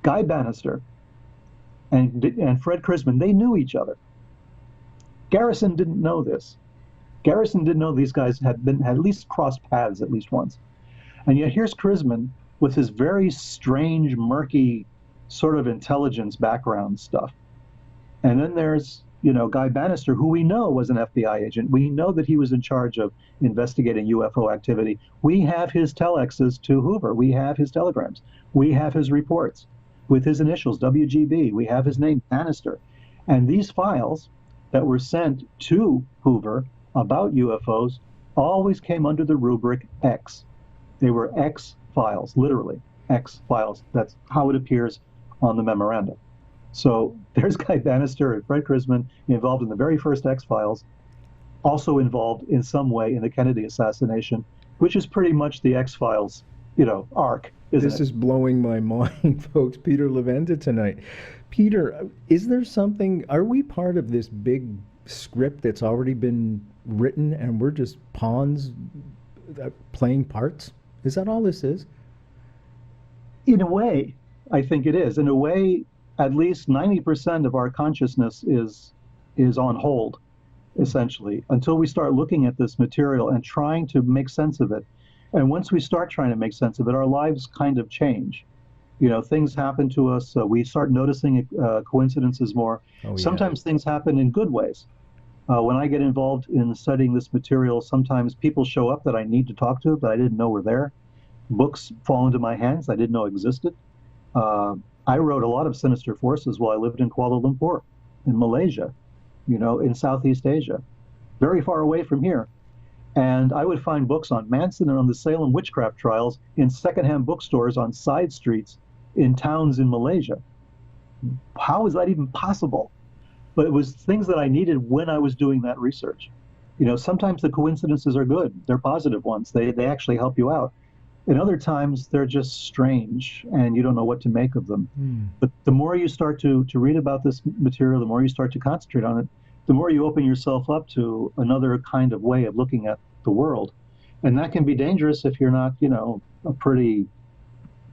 Guy Bannister and Fred Krisman. They knew each other. Garrison didn't know this. Garrison didn't know these guys had at least crossed paths at least once. And yet here's Krisman with his very strange, murky sort of intelligence background stuff. And then there's, Guy Bannister, who we know was an FBI agent. We know that he was in charge of investigating UFO activity. We have his telexes to Hoover. We have his telegrams. We have his reports with his initials, WGB. We have his name, Bannister. And these files that were sent to Hoover about UFOs always came under the rubric X. They were X files, literally X files. That's how it appears on the memorandum. So there's Guy Bannister and Fred Krisman involved in the very first X files, also involved in some way in the Kennedy assassination, which is pretty much the X files, arc. This is blowing my mind, folks. Peter Levenda tonight. Peter, is there something, are we part of this big script that's already been written and we're just pawns playing parts? Is that all this is? In a way, I think it is. In a way, at least 90% of our consciousness is on hold, essentially, until we start looking at this material and trying to make sense of it. And once we start trying to make sense of it, our lives kind of change. Things happen to us. We start noticing coincidences more. Sometimes things happen in good ways. When I get involved in studying this material, sometimes people show up that I need to talk to, but I didn't know were there. Books fall into my hands I didn't know existed. I wrote a lot of Sinister Forces while I lived in Kuala Lumpur, in Malaysia, in Southeast Asia, very far away from here. And I would find books on Manson and on the Salem witchcraft trials in secondhand bookstores on side streets in towns in Malaysia. How is that even possible? But it was things that I needed when I was doing that research. Sometimes the coincidences are good. They're positive ones. They actually help you out. And other times they're just strange and you don't know what to make of them. But the more you start to read about this material, the more you start to concentrate on it, the more you open yourself up to another kind of way of looking at the world. And that can be dangerous if you're not, a pretty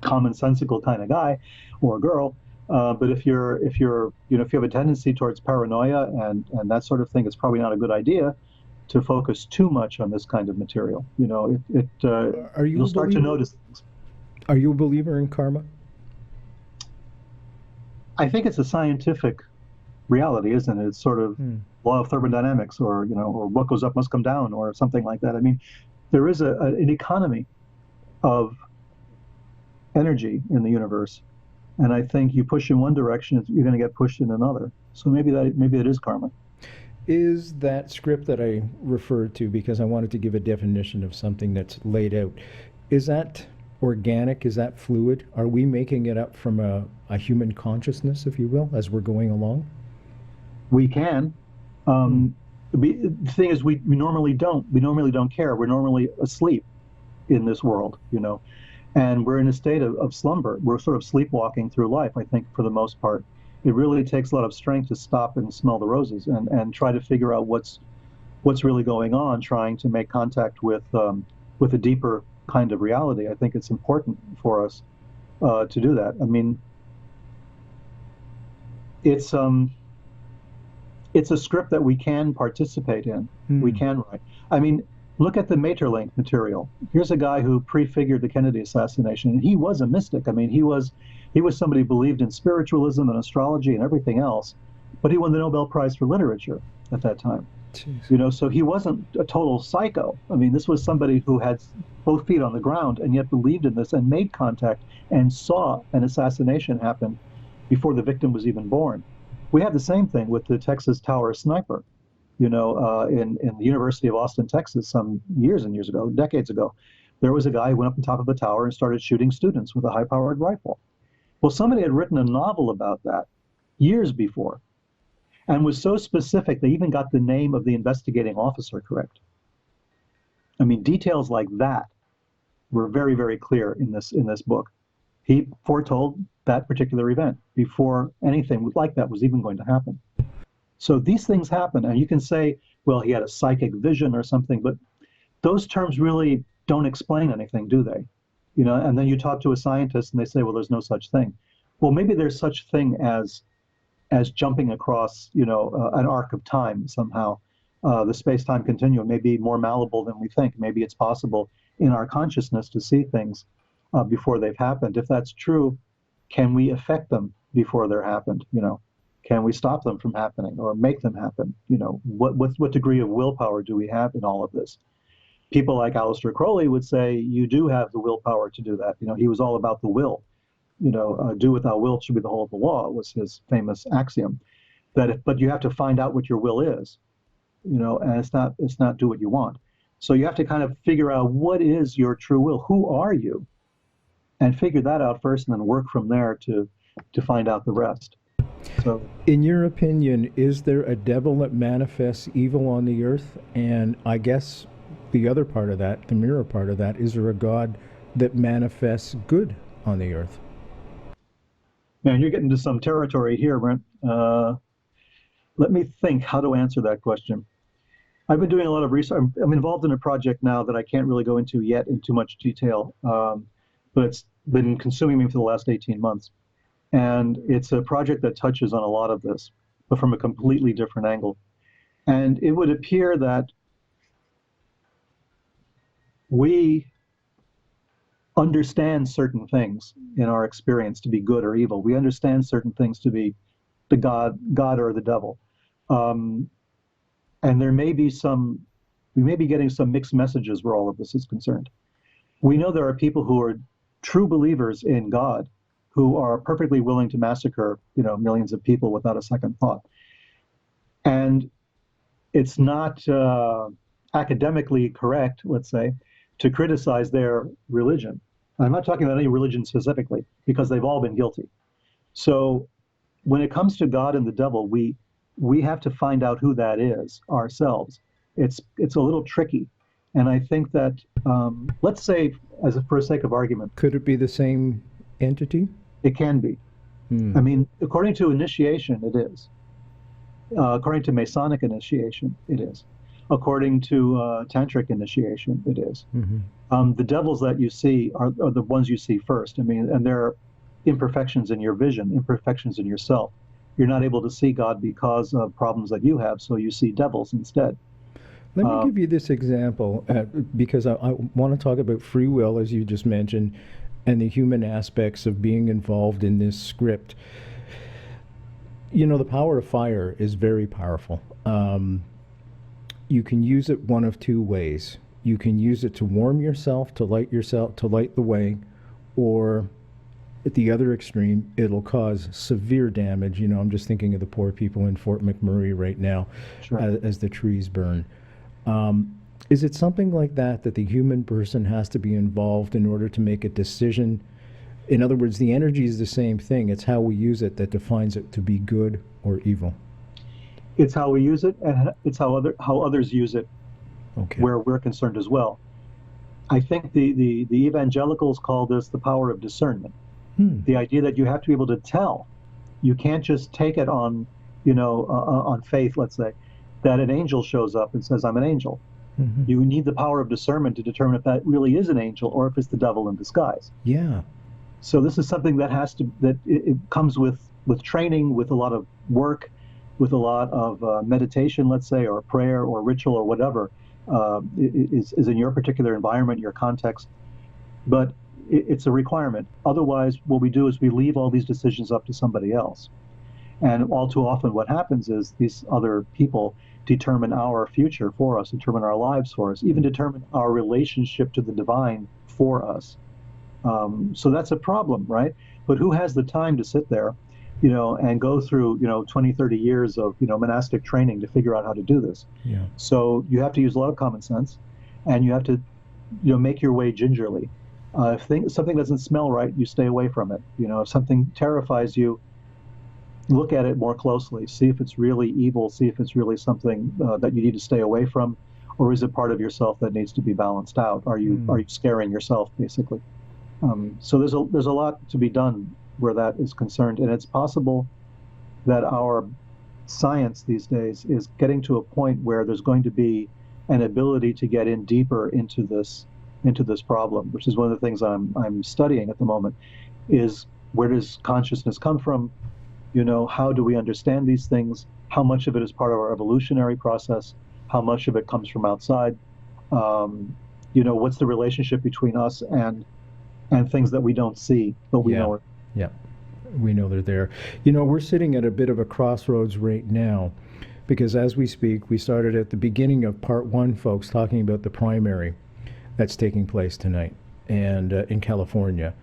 commonsensical kind of guy or girl. But if you have a tendency towards paranoia and that sort of thing, it's probably not a good idea to focus too much on this kind of material. You'll start to notice things. Are you a believer in karma? I think it's a scientific reality, isn't it? It's sort of law of thermodynamics, or what goes up must come down, or something like that. I mean, there is an economy of energy in the universe, and I think you push in one direction, you're going to get pushed in another. So maybe it is karma. Is that script that I referred to, because I wanted to give a definition of something that's laid out, is that organic? Is that fluid? Are we making it up from a human consciousness, if you will, as we're going along? We can. The thing is, we normally don't. We normally don't care. We're normally asleep in this world, and we're in a state of slumber. We're sort of sleepwalking through life, I think, for the most part. It really takes a lot of strength to stop and smell the roses and try to figure out what's really going on, trying to make contact with a deeper kind of reality. I think it's important for us to do that. I mean, it's a script that we can participate in. We can write. I mean, look at the Maeterlinck material. Here's a guy who prefigured the Kennedy assassination, and he was a mystic. I mean, he was somebody who believed in spiritualism and astrology and everything else, but he won the Nobel Prize for Literature at that time. Jeez. So he wasn't a total psycho. I mean, this was somebody who had both feet on the ground and yet believed in this and made contact and saw an assassination happen before the victim was even born. We have the same thing with the Texas Tower sniper. In the University of Austin, Texas, some years and years ago, decades ago, there was a guy who went up on top of a tower and started shooting students with a high-powered rifle. Well, somebody had written a novel about that years before, and was so specific they even got the name of the investigating officer correct. I mean, details like that were very, very clear in this book. He foretold that particular event before anything like that was even going to happen. So these things happen, and you can say, well, he had a psychic vision or something, but those terms really don't explain anything, do they? And then you talk to a scientist and they say, well, there's no such thing. Well, maybe there's such thing as jumping across, an arc of time somehow. The space-time continuum may be more malleable than we think. Maybe it's possible in our consciousness to see things before they've happened. If that's true, can we affect them before they're happened? Can we stop them from happening or make them happen? What degree of willpower do we have in all of this? People like Aleister Crowley would say, you do have the willpower to do that. He was all about the will. Do what thou wilt should be the whole of the law, was his famous axiom. But you have to find out what your will is, and it's not do what you want. So you have to kind of figure out what is your true will. Who are you? And figure that out first, and then work from there to find out the rest. So, in your opinion, is there a devil that manifests evil on the earth? And I guess the other part of that, the mirror part of that, is there a God that manifests good on the earth? Man, you're getting to some territory here, Brent. Let me think how to answer that question. I've been doing a lot of research. I'm involved in a project now that I can't really go into yet in too much detail, but it's been consuming me for the last 18 months. And it's a project that touches on a lot of this, but from a completely different angle. And it would appear that we understand certain things in our experience to be good or evil. We understand certain things to be the God or the devil. And there may be we may be getting some mixed messages where all of this is concerned. We know there are people who are true believers in God who are perfectly willing to massacre, millions of people without a second thought. And it's not academically correct, let's say, to criticize their religion. I'm not talking about any religion specifically, because they've all been guilty. So when it comes to God and the devil, we have to find out who that is ourselves. It's a little tricky. And I think that, let's say, for the sake of argument. Could it be the same entity? It can be. I mean, according to initiation, it is. According to Masonic initiation, it is. According to Tantric initiation, it is. The devils that you see are the ones you see first. I mean, and they're imperfections in your vision, imperfections in yourself. You're not able to see God because of problems that you have, so you see devils instead. Let me give you this example, because I want to talk about free will, as you just mentioned, and the human aspects of being involved in this script. You know, the power of fire is very powerful. You can use it one of two ways. You can use it to warm yourself, to light the way, or at the other extreme, it'll cause severe damage. You know, I'm just thinking of the poor people in Fort McMurray right now, Sure. as the trees burn. Is it something like that the human person has to be involved in order to make a decision? In other words, the energy is the same thing. It's how we use it that defines it to be good or evil. It's how we use it, and it's how others use it, Okay. where we're concerned as well. I think the evangelicals call this the power of discernment. The idea that you have to be able to tell. You can't just take it on, on faith, let's say, that an angel shows up and says, I'm an angel. Mm-hmm. You need the power of discernment to determine if that really is an angel or if it's the devil in disguise. Yeah. So this is something that it comes with training, with a lot of work, with a lot of meditation, let's say, or prayer or ritual or whatever is in your particular environment, your context. But it's a requirement. Otherwise, what we do is we leave all these decisions up to somebody else. And all too often what happens is these other people determine our future for us, determine our lives for us, even determine our relationship to the divine for us. So that's a problem, right? But who has the time to sit there, and go through, 20, 30 years of, monastic training to figure out how to do this? Yeah. So you have to use a lot of common sense, and you have to, make your way gingerly. If something doesn't smell right, you stay away from it. If something terrifies you, look at it more closely. See if it's really evil. See if it's really something that you need to stay away from, or is it part of yourself that needs to be balanced out? Are you scaring yourself, basically? So there's a lot to be done where that is concerned, and it's possible that our science these days is getting to a point where there's going to be an ability to get in deeper into this problem, which is one of the things I'm studying at the moment. Is where does consciousness come from? How do we understand these things? How much of it is part of our evolutionary process? How much of it comes from outside? What's the relationship between us and things that we don't see, but we know it. Yeah, we know they're there. We're sitting at a bit of a crossroads right now, because as we speak, we started at the beginning of part one, folks, talking about the primary that's taking place tonight and in California.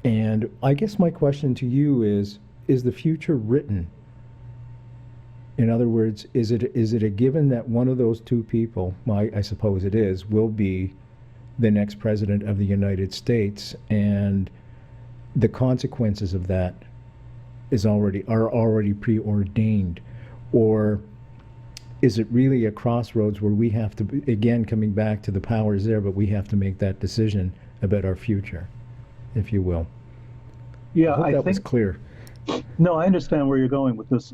And I guess my question to you is the future written? In other words, is it a given that one of those two people, well, I suppose it is, will be the next president of the United States, and the consequences of that are already preordained? Or is it really a crossroads where we have to, again, coming back to the powers there, but we have to make that decision about our future, if you will? Yeah, I hope that was clear. No, I understand where you're going with this.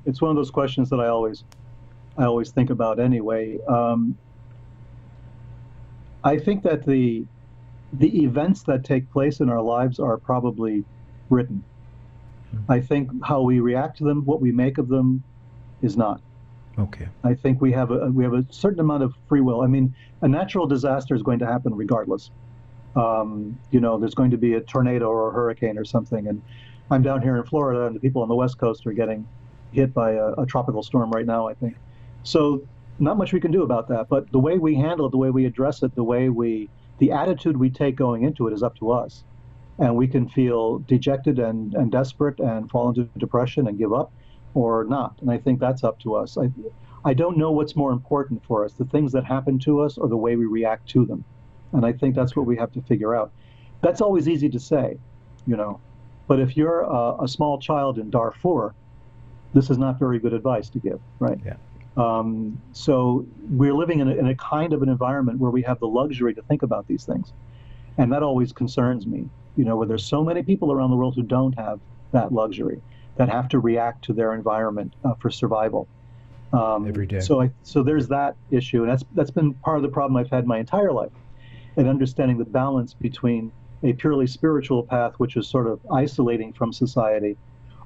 It's one of those questions that I always think about anyway. I think that the events that take place in our lives are probably written. I think how we react to them, what we make of them, is not. Okay. I think we have a certain amount of free will. I mean, a natural disaster is going to happen regardless. There's going to be a tornado or a hurricane or something, and I'm down here in Florida, and the people on the West Coast are getting hit by a tropical storm right now, I think. So not much we can do about that, but the way we handle it, the way we address it, the attitude we take going into it is up to us. And we can feel dejected and desperate and fall into depression and give up, or not. And I think that's up to us. I don't know what's more important for us, the things that happen to us or the way we react to them. And I think that's what we have to figure out. That's always easy to say, but if you're a small child in Darfur, this is not very good advice to give, right? Yeah. So we're living in a kind of an environment where we have the luxury to think about these things. And that always concerns me, where there's so many people around the world who don't have that luxury, that have to react to their environment for survival. Every day. So there's that issue, and that's been part of the problem I've had my entire life, in understanding the balance between a purely spiritual path, which is sort of isolating from society,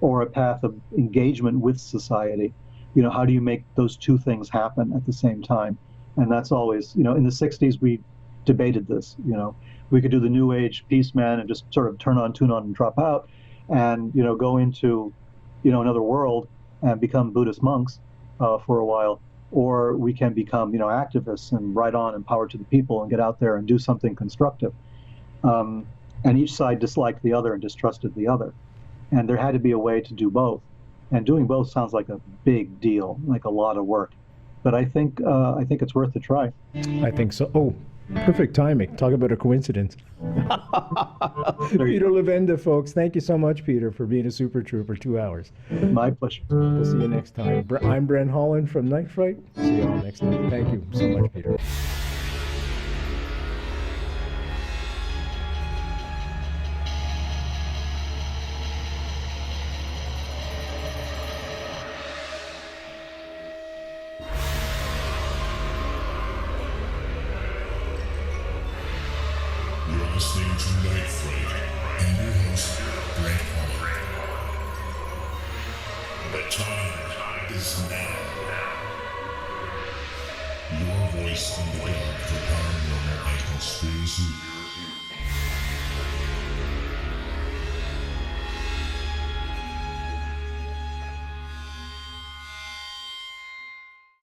or a path of engagement with society. How do you make those two things happen at the same time? And that's always, in the 60s, we debated this. We could do the New Age peace man and just sort of turn on, tune on, and drop out, and, go into, another world and become Buddhist monks for a while. Or we can become, activists and write on and power to the people and get out there and do something constructive. And each side disliked the other and distrusted the other. And there had to be a way to do both. And doing both sounds like a big deal, like a lot of work. But I think it's worth a try. I think so. Oh, perfect timing. Talk about a coincidence. Peter Levenda, folks. Thank you so much, Peter, for being a super trooper. 2 hours. My pleasure. We'll see you next time. I'm Brent Holland from Night Fright. See you all next time. Thank you so much, Peter. You're listening to Night Fright and your host, Brent Holland. The time is now. Your voice in the dark for paranormal and conspiracy.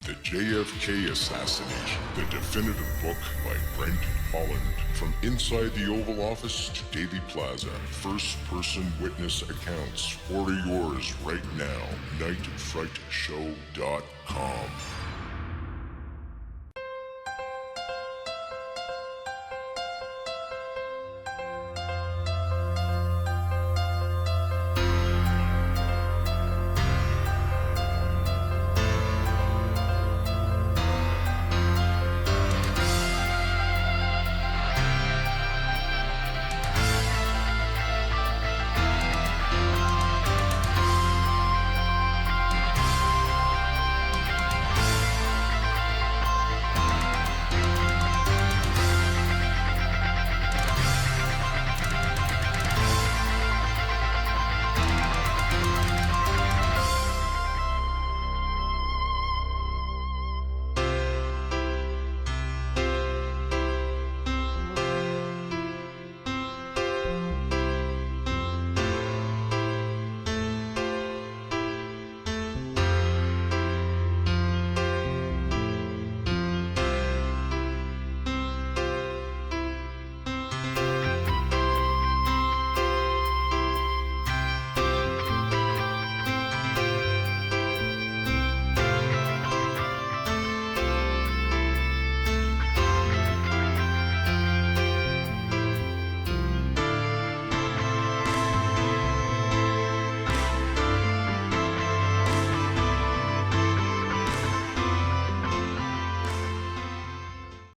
The JFK Assassination, the definitive book by Brent Holland. From inside the Oval Office to Dealey Plaza, first-person witness accounts. Order yours right now. NightFrightShow.com.